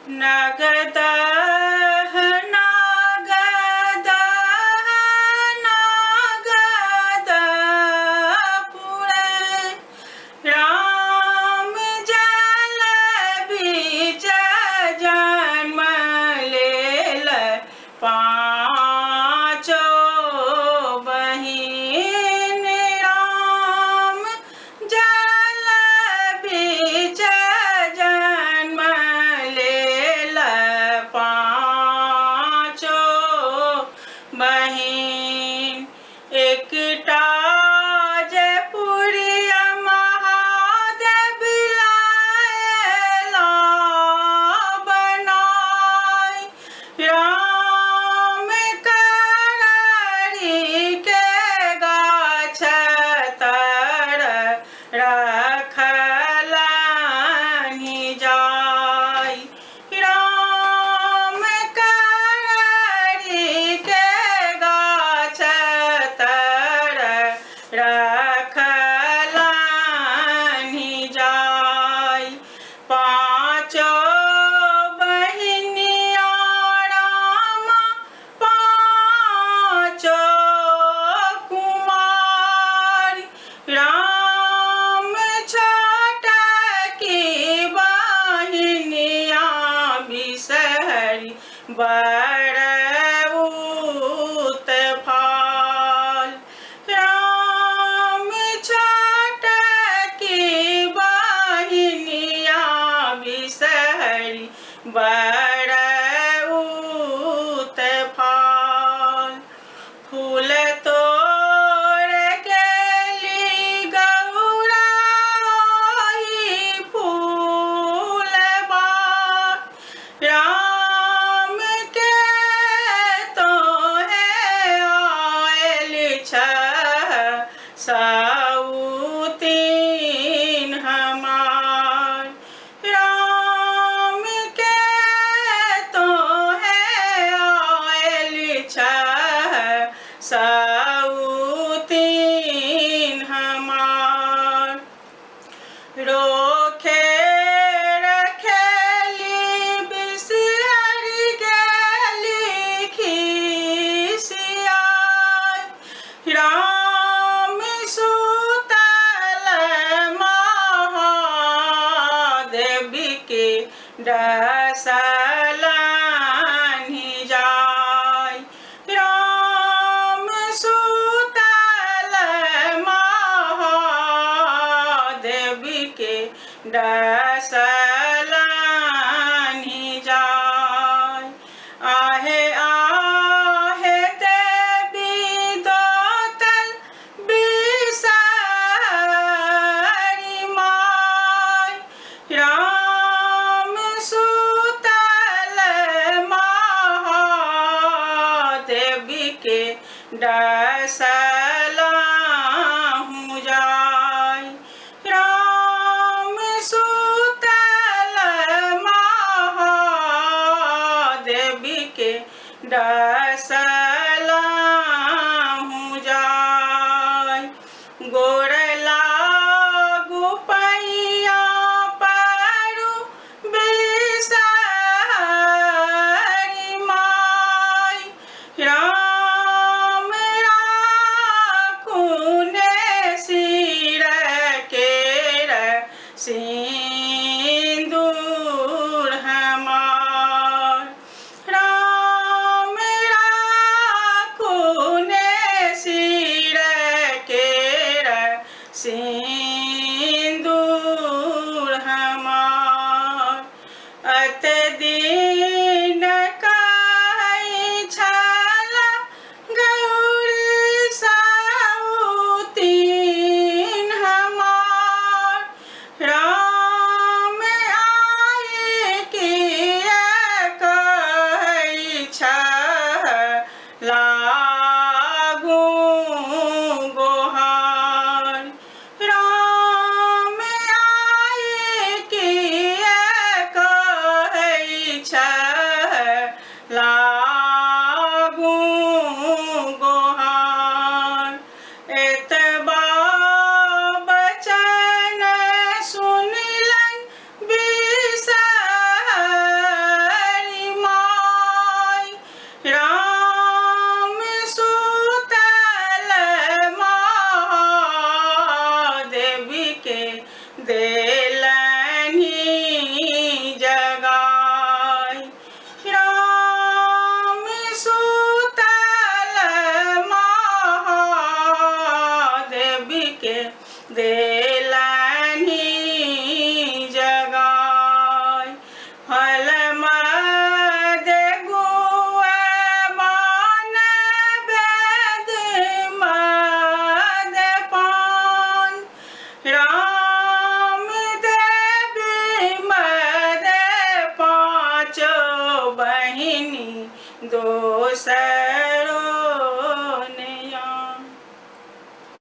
नगदह नागदह नागदह पुरे राम जल बीच जन्म लेल पाँचो बहिन राम जल बीच जन्म लेल पाँचो बहिन एकटा जयपुरिया महादेव लायला बनाय राम कररी के गाछ तर रखलनि जाय राम कररी के गाछ तर रखलनि जाय पाँचो बहिनिया राम पाँचो कुमार राम छोटकी बहिनिया बिसहरी बड़ उत्पाल राम छोटकी बहिनिया बिसहरी बड़ उत्पाल फूल तोड़ गेली गौरा ओहि फूलबाग राम के तोहे आयल छह सउतीन हमार राम के तोहे आयल छह सउतीन हमार रोखे रखेली बिसहरि गेली खिसियाय राम सुतल महादेव के डसलनि जाय राम सुतल महादेव के डसलनि जाय आहे आहे देवी दोतल बिसहरि माय राम सुतल महादेव के डसलहु जाय राम सुतल महादेव के डसलहु जाय गोर लागु पैया पड़ु बिसहरि माय राम राखुने सिर केर सिंदूर हमार राम राखुने सिर केर सिंदूर हमार अत दिन कहै छल गौरी सउतीन हमार राम आय किया कहै छह लागू गोहार राम आय किया कहै छह लागू गोहार एतबा बचन सुनलन बिसहरि से